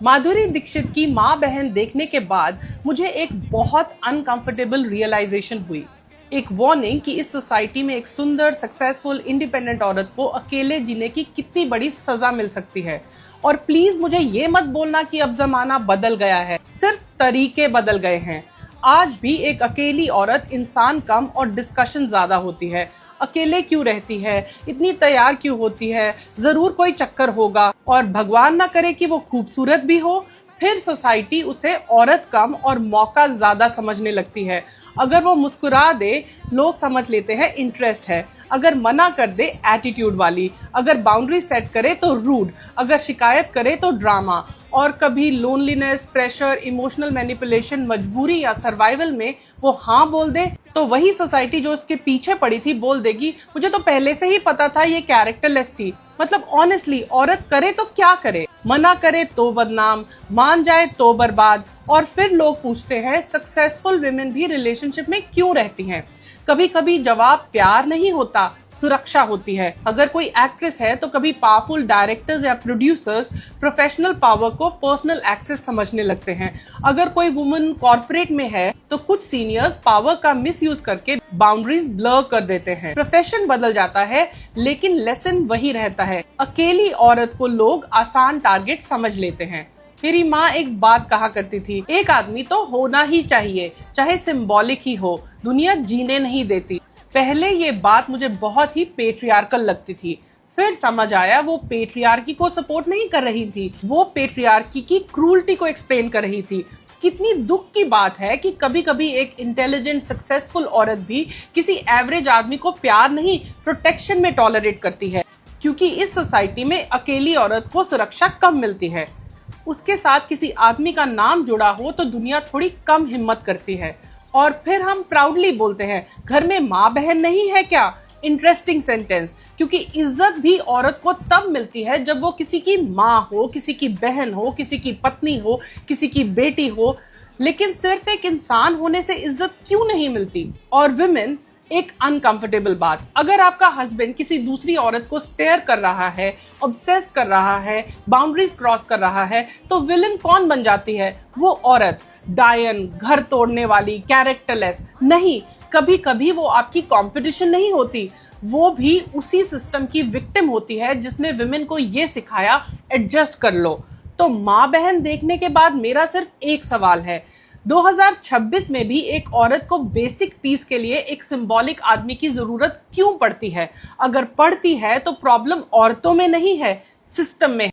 माधुरी दीक्षित की माँ बहन देखने के बाद मुझे एक बहुत अनकंफर्टेबल रियलाइजेशन हुई। एक वार्निंग कि इस सोसाइटी में एक सुंदर, सक्सेसफुल, इंडिपेंडेंट औरत को अकेले जीने की कितनी बड़ी सजा मिल सकती है। और प्लीज मुझे ये मत बोलना कि अब जमाना बदल गया है, सिर्फ तरीके बदल गए हैं। आज भी एक अकेली औरत इंसान कम और डिस्कशन ज्यादा होती है। अकेले क्यों रहती है, इतनी तैयार क्यों होती है, जरूर कोई चक्कर होगा। और भगवान ना करे कि वो खूबसूरत भी हो, फिर सोसाइटी उसे औरत कम और मौका ज्यादा समझने लगती है। अगर वो मुस्कुरा दे, लोग समझ लेते हैं इंटरेस्ट है। अगर मना कर दे, एटीट्यूड वाली। अगर बाउंड्री सेट करे तो रूड। अगर शिकायत करे तो ड्रामा। और कभी लोनलीनेस, प्रेशर, इमोशनल मैनिपुलेशन, मजबूरी या सर्वाइवल में वो हाँ बोल दे, तो वही सोसाइटी जो उसके पीछे पड़ी थी बोल देगी, मुझे तो पहले से ही पता था ये कैरेक्टरलेस थी। मतलब ऑनेस्टली, औरत करे तो क्या करे, मना करे तो बदनाम, मान जाए तो बर्बाद। और फिर लोग पूछते हैं सक्सेसफुल विमेन भी रिलेशनशिप में क्यों रहती हैं। कभी कभी जवाब प्यार नहीं होता, सुरक्षा होती है। अगर कोई एक्ट्रेस है तो कभी पावरफुल डायरेक्टर्स या प्रोड्यूसर्स प्रोफेशनल पावर को पर्सनल एक्सेस समझने लगते हैं। अगर कोई वुमन कॉर्पोरेट में है तो कुछ सीनियर्स पावर का मिसयूज करके बाउंड्रीज ब्लर कर देते हैं। प्रोफेशन बदल जाता है लेकिन लेसन वही रहता है। अकेली औरत को लोग आसान टारगेट समझ लेते हैं। मेरी माँ एक बात कहा करती थी, एक आदमी तो होना ही चाहिए, चाहे सिंबॉलिक ही हो, दुनिया जीने नहीं देती। पहले ये बात मुझे बहुत ही पेट्रियार्कल लगती थी, फिर समझ आया वो पेट्रियार्की को सपोर्ट नहीं कर रही थी, वो पेट्रियार्की की क्रूरटी को एक्सप्लेन कर रही थी। कितनी दुख की बात है कि कभी कभी एक इंटेलिजेंट, सक्सेसफुल औरत भी किसी एवरेज आदमी को प्यार नहीं, प्रोटेक्शन में टॉलरेट करती है। क्योंकि इस सोसाइटी में अकेली औरत को सुरक्षा कम मिलती है। उसके साथ किसी आदमी का नाम जुड़ा हो तो दुनिया थोड़ी कम हिम्मत करती है। और फिर हम प्राउडली बोलते हैं, घर में माँ बहन नहीं है क्या? इंटरेस्टिंग सेंटेंस, क्योंकि इज्जत भी औरत को तब मिलती है जब वो किसी की माँ हो, किसी की बहन हो, किसी की पत्नी हो, किसी की बेटी हो। लेकिन सिर्फ एक इंसान होने से इज्जत क्यों नहीं मिलती? और विमेन, एक अनकंफर्टेबल बात, अगर आपका हस्बैंड किसी दूसरी औरत को स्टेयर कर रहा है, ऑब्सेस कर रहा है, बाउंड्रीज क्रॉस कर रहा है, तो विलन कौन बन जाती है? वो औरत, डायन, घर तोड़ने वाली, कैरेक्टरलेस। नहीं, कभी कभी वो आपकी कंपटीशन नहीं होती, वो भी उसी सिस्टम की विक्टिम होती है जिसने विमेन को ये सिखाया, एडजस्ट कर लो। तो माँ बहन देखने के बाद मेरा सिर्फ एक सवाल है, 2026 में भी एक औरत को बेसिक पीस के लिए एक सिंबॉलिक आदमी की जरूरत क्यों पड़ती है? अगर पड़ती है तो प्रॉब्लम औरतों में नहीं है, सिस्टम में है।